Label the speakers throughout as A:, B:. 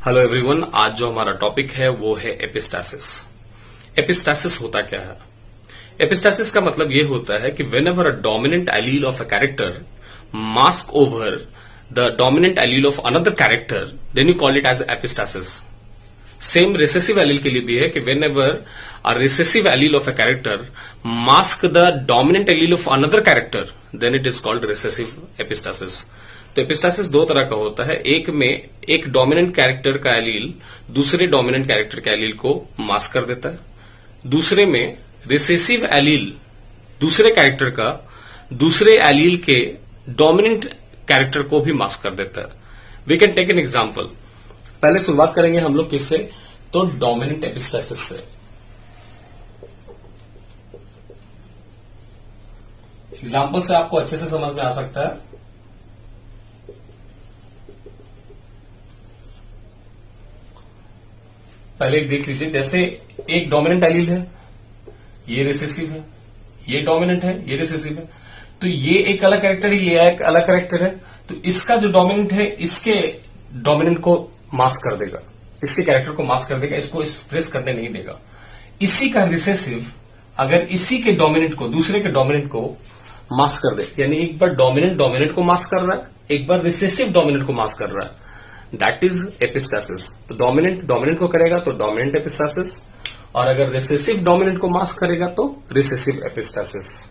A: Hello everyone, आज जो हमारा टॉपिक है वो है एपिस्टासिस। एपिस्टासिस होता क्या है? एपिस्टासिस का मतलब ये होता है कि whenever a dominant allele of a character mask over the dominant allele of another character, then you call it as epistasis. Same recessive allele के लिए भी है कि whenever a recessive allele of a character mask the dominant allele of another character, then it is called recessive epistasis. तो epistasis दो तरह का होता है। एक में एक डोमिनेंट कैरेक्टर का एलील दूसरे डोमिनेंट कैरेक्टर के एलील को मास्क कर देता है। दूसरे में रिसेसिव एलील दूसरे कैरेक्टर का दूसरे एलील के डोमिनेंट कैरेक्टर को भी मास्क कर देता है। We can take an example. पहले शुरुआत करेंगे हम लोग किससे? तो डोमिनेंट एपिस्टासिस से। एग्जांपल से आपको अच्छे से समझ में आ सकता है। पहले देख लीजिए, जैसे एक डोमिनेंट एलील है, ये रिसेसिव है, ये डोमिनेंट है, ये रिसेसिव है, तो ये एक अलग कैरेक्टर है, ये एक अलग कैरेक्टर है। तो इसका जो डोमिनेंट है इसके डोमिनेंट को मास्क कर देगा, इसके कैरेक्टर को मास्क कर देगा, इसको एक्सप्रेस करने नहीं देगा। इसी का रिसेसिव अगर इसी के डोमिनेंट को दूसरे के डोमिनेंट को मास्क कर दे, यानी एक बार डोमिनेंट को मास्क कर रहा है, एक बार रिसेसिव डोमिनेंट को मास्क कर रहा है, दैट इज एपिस्टासिस। तो डोमिनेंट को करेगा तो डोमिनेंट एपिस्टासिस, और अगर रिसेसिव डोमिनेंट को मास्क करेगा तो रिसेसिव एपिस्टासिस।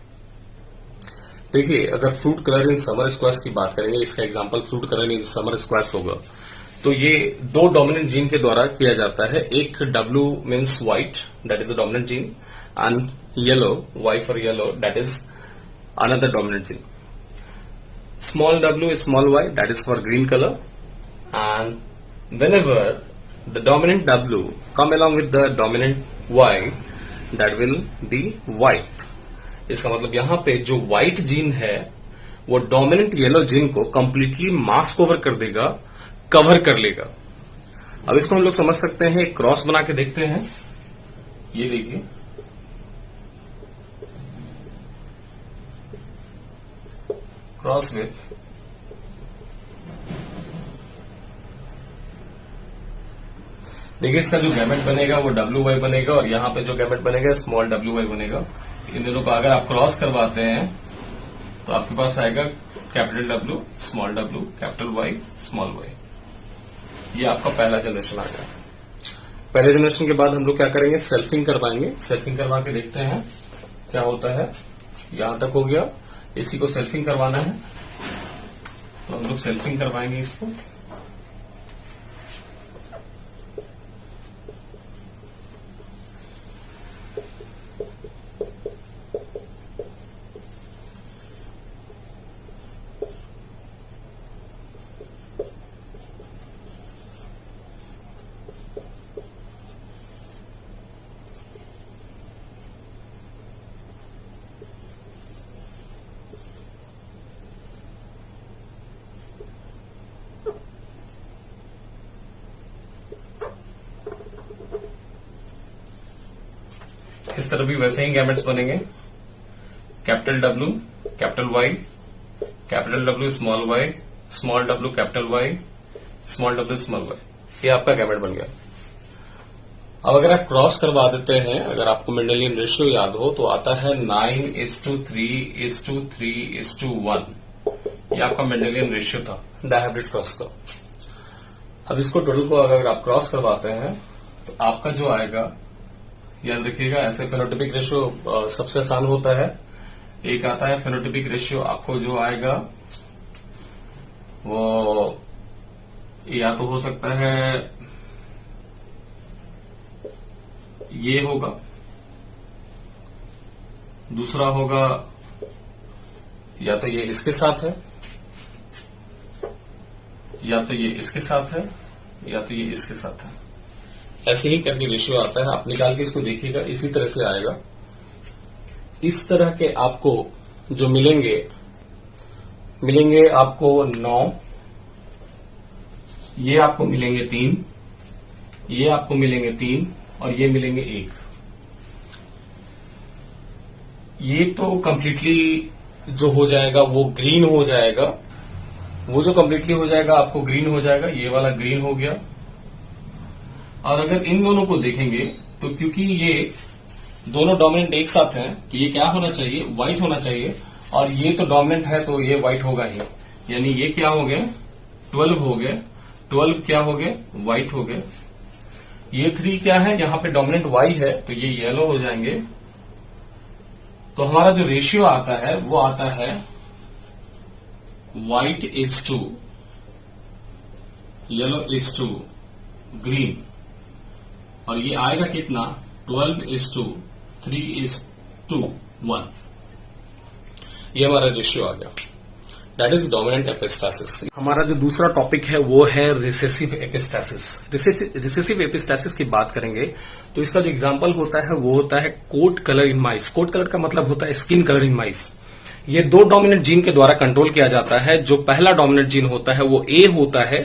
A: देखिए, अगर fruit colour in summer squares की बात करेंगे, इसका example fruit colour in summer squares होगा। तो ये दो डोमिनेंट जीन के द्वारा किया जाता है। एक W means white, that is a dominant gene, and yellow, Y for yellow, that is another dominant gene. Small w, small y, that is for green color, and whenever the dominant w come along with the dominant y, that will be white. इसका मतलब यहां पे जो white gene है वो dominant yellow gene को completely mask over कर देगा, कवर कर लेगा। अब इसको हम लोग समझ सकते हैं, एक क्रॉस बना के देखते हैं। ये देखिए, क्रॉस विथ देखिए, इसका जो गैमेट बनेगा वो WY बनेगा, और यहां पे जो गैमेट बनेगा स्मॉल WY बनेगा। इन दोनों को अगर आप क्रॉस करवाते हैं तो आपके पास आएगा capital W, small w, capital Y, small y। ये आपका पहला जनरेशन आ गया। पहले जनरेशन के बाद हम लोग क्या करेंगे? सेल्फिंग करवाएंगे। सेल्फिंग करवा के देखते हैं क्या होता है। यहां तक हो गया, इसी को सेल्फिंग करवाना है तो हम लोग सेल्फिंग करवाएंगे इसको। इस तरह भी वैसे ही गैमेट्स बनेंगे। Capital W, capital Y, capital W, small y, small w, capital Y, small w, small y। ये आपका गैमेट बन गया। अब अगर आप क्रॉस करवा देते हैं, अगर आपको मेंडेलियन रेशियो याद हो तो आता है 9:3:3:1। ये आपका मेंडेलियन रेशियो था डायहाइब्रिड क्रॉस का। अब इसको टोटल को अगर आप क्रॉस करवाते हैं तो आपका जो आएगा, याद रखिएगा, ऐसे फेनोटाइपिक रेशियो सबसे आसान होता है। एक आता है फेनोटाइपिक रेशियो, आपको जो आएगा वो या तो हो सकता है ये होगा, दूसरा होगा या तो ये इसके साथ है, या तो ये इसके साथ है, या तो ये इसके साथ है। ऐसे ही करके रेशियो आता है। आप निकाल के इसको देखिएगा, इसी तरह से आएगा। इस तरह के आपको जो मिलेंगे आपको 9, ये आपको मिलेंगे 3, ये आपको मिलेंगे 3, और ये मिलेंगे 1। ये तो कंप्लीटली जो हो जाएगा वो ग्रीन हो जाएगा, वो जो कंप्लीटली हो जाएगा आपको ग्रीन हो जाएगा। ये वाला ग्रीन हो गया, और अगर इन दोनों को देखेंगे तो क्योंकि ये दोनों डोमिनेंट एक साथ हैं तो ये क्या होना चाहिए, व्हाइट होना चाहिए, और ये तो डोमिनेंट है तो ये व्हाइट होगा ही। यानी ये क्या हो गए, 12 हो गए, 12 क्या हो गए, व्हाइट हो गए। ये 3 क्या है, यहां पे डोमिनेंट y है तो ये येलो हो जाएंगे। तो हमारा जो रेशियो आता है वो आता है white is to yellow is to green, और ये आएगा कितना, 12 इज टू 3 इज टू 1। ये हमारा रेशियो आ गया, दैट इज डोमिनेंट एपिस्टासिस। हमारा जो दूसरा टॉपिक है वो है रिसेसिव एपिस्टासिस। रिसेसिव एपिस्टासिस की बात करेंगे तो इसका जो एग्जांपल होता है वो होता है coat colour in mice. Coat colour का मतलब होता है स्किन कलर इन माइस। ये 2 डोमिनेंट जीन के द्वारा कंट्रोल किया जाता है। जो पहला डोमिनेंट जीन होता है वो ए होता है,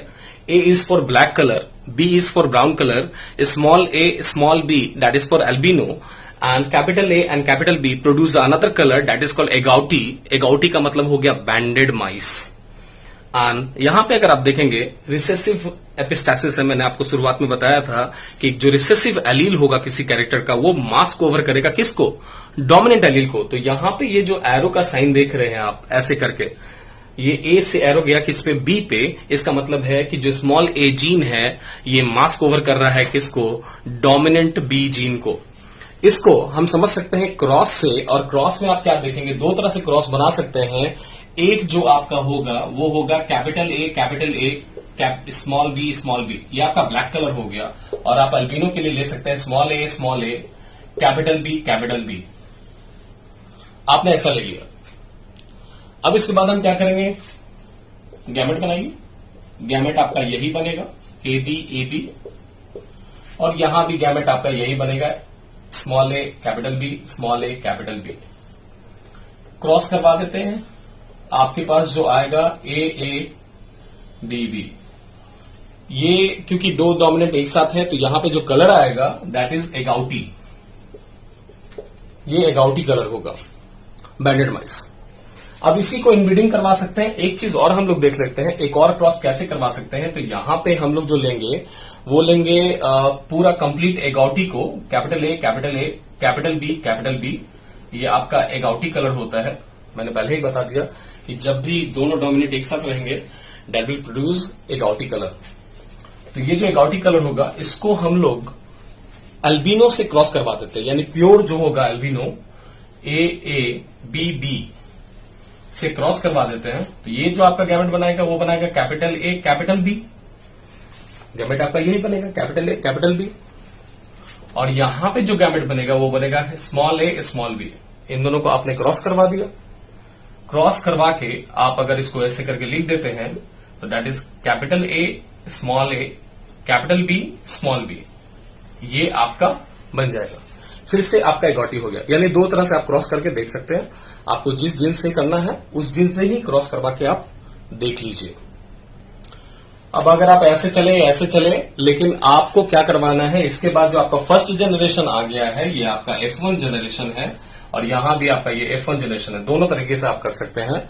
A: A is for black colour, B is for brown colour, small A small B that is for albino, and capital A and capital B produce another color that is called agouti। agouti का मतलब हो गया banded mice। and यहां पे अगर आप देखेंगे recessive epistasis है, मैंने आपको शुरुआत में बताया था कि जो रिसेसिव एलील होगा किसी कैरेक्टर का वो मास्क ओवर करेगा किसको, डोमिनेंट एलील को। तो यहां पे ये जो एरो का साइन देख रहे हैं आप ऐसे करके, ये ए से एरो गया किस पे, बी पे। इसका मतलब है कि जो स्मॉल ए जीन है ये मास्क ओवर कर रहा है किसको, डोमिनेंट बी जीन को। इसको हम समझ सकते हैं क्रॉस से, और क्रॉस में आप क्या देखेंगे, 2 तरह से क्रॉस बना सकते हैं। एक जो आपका होगा वो होगा कैपिटल ए स्मॉल बी, ये आपका ब्लैक कलर हो गया, और आप अल्बिनो के लिए ले सकते हैं स्मॉल ए कैपिटल बी। आपने ऐसा ले लिया। अब इसके बाद हम क्या करेंगे, गैमेट बनाइए। गैमेट आपका यही बनेगा, ए बी, और यहां भी गैमेट आपका यही बनेगा, small a capital B, small a capital B. Cross करवा देते हैं, आपके पास जो आएगा ए बी। ये क्योंकि 2 डोमिनेंट एक साथ है तो यहां पे जो कलर आएगा दैट इज एगाउटी। ये एगाउटी कलर होगा, बैंडेड माइस। अब इसी को इनब्रीडिंग करवा सकते हैं। एक चीज और हम लोग देख लेते हैं, एक और क्रॉस कैसे करवा सकते हैं। तो यहां पे हम लोग जो लेंगे वो लेंगे पूरा कंप्लीट एगाउटी को, कैपिटल ए कैपिटल बी। ये आपका एगाउटी कलर होता है। मैंने पहले ही बता दिया कि जब भी दोनों डोमिनेंट एक साथ रहेंगे that will produce agouti colour. तो ये जो एगाउटी कलर होगा इसको हम लोग अल्बिनो से क्रॉस करवा देते हैं, यानी प्योर जो होगा अल्बिनो ए बी से क्रॉस करवा देते हैं। तो ये जो आपका गैमेट बनाएगा वो बनाएगा capital A capital B. Gamete आपका यही बनेगा, कैपिटल ए कैपिटल बी। और यहां पे जो गैमेट बनेगा वो बनेगा स्मॉल ए स्मॉल बी। इन दोनों को आपने क्रॉस करवा दिया। क्रॉस करवा के आप अगर इसको ऐसे करके लिख देते हैं तो that is capital A capital B small b. ये आपका बन जाएगा। फिर से आपका एगाउटी हो गया। यानी 2 तरह से आप क्रॉस करके देख सकते हैं। आपको जिस जीन से करना है उस जीन से ही क्रॉस करवा के आप देख लीजिए। अब अगर आप ऐसे चले, लेकिन आपको क्या करवाना है, इसके बाद जो आपका फर्स्ट जनरेशन आ गया है ये आपका F1 जनरेशन है, और यहां भी आपका ये F1 जनरेशन है। दोनों तरीके से आप कर सकते हैं।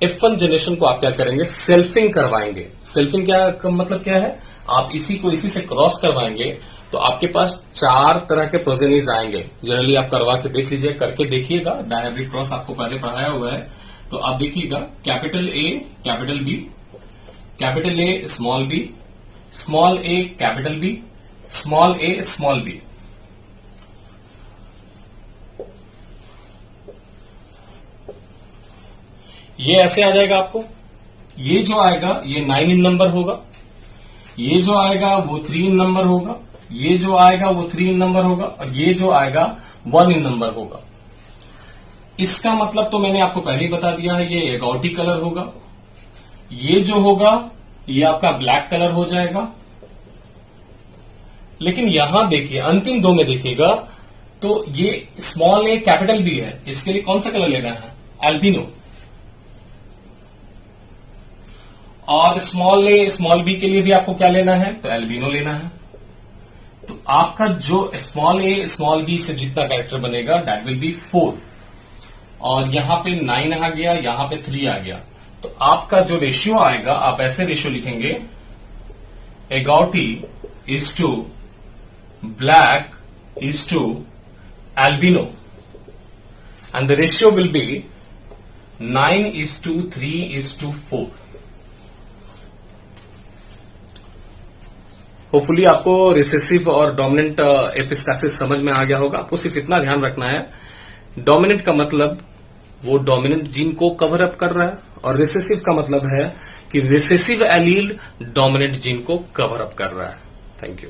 A: F1 जनरेशन को आप क्या करेंगे, सेल्फिंग करवाएंगे। सेल्फिंग क्या मतलब क्या है, आप इसी को इसी से क्रॉस करवाएंगे तो आपके पास 4 तरह के प्रोजेनीज आएंगे। जनरली आप करवा के देख लीजिए, करके देखिएगा। डायहाब्रिड क्रॉस आपको पहले पढ़ाया हुआ है तो आप देखिएगा, capital A capital B, capital A small a capital B, small A small b. ये ऐसे आ जाएगा आपको। ये जो आएगा ये 9 इन नंबर होगा, ये जो आएगा वो 3 इन नंबर होगा, ये जो आएगा वो 3 इन नंबर होगा, और ये जो आएगा 1 इन नंबर होगा। इसका मतलब तो मैंने आपको पहले ही बता दिया है, ये एगाउटी कलर होगा। ये जो होगा ये आपका ब्लैक कलर हो जाएगा। लेकिन यहां देखिए अंतिम 2 में देखिएगा तो ये स्मॉल ए कैपिटल बी है, इसके लिए कौन सा कलर लेना है, एल्बिनो। और स्मॉल ए स्मॉल बी के लिए भी आपको क्या लेना है, तो एल्बिनो लेना है। तो आपका जो स्मॉल ए स्मॉल बी से जितना कैरेक्टर बनेगा दैट विल बी 4, और यहां पे 9 आ गया, यहां पे 3 आ गया। तो आपका जो रेशियो आएगा आप ऐसे रेशियो लिखेंगे, agouti is to black is to albino, and the ratio will be 9:3:4. Hopefully आपको रिसेसिव और डोमिनेंट एपिस्टासिस समझ में आ गया होगा। आपको सिर्फ इतना ध्यान रखना है, डोमिनेंट का मतलब वो डोमिनेंट जीन को कवर अप कर रहा है, और रिसेसिव का मतलब है कि रिसेसिव एलील डोमिनेंट जीन को कवर अप कर रहा है। Thank you.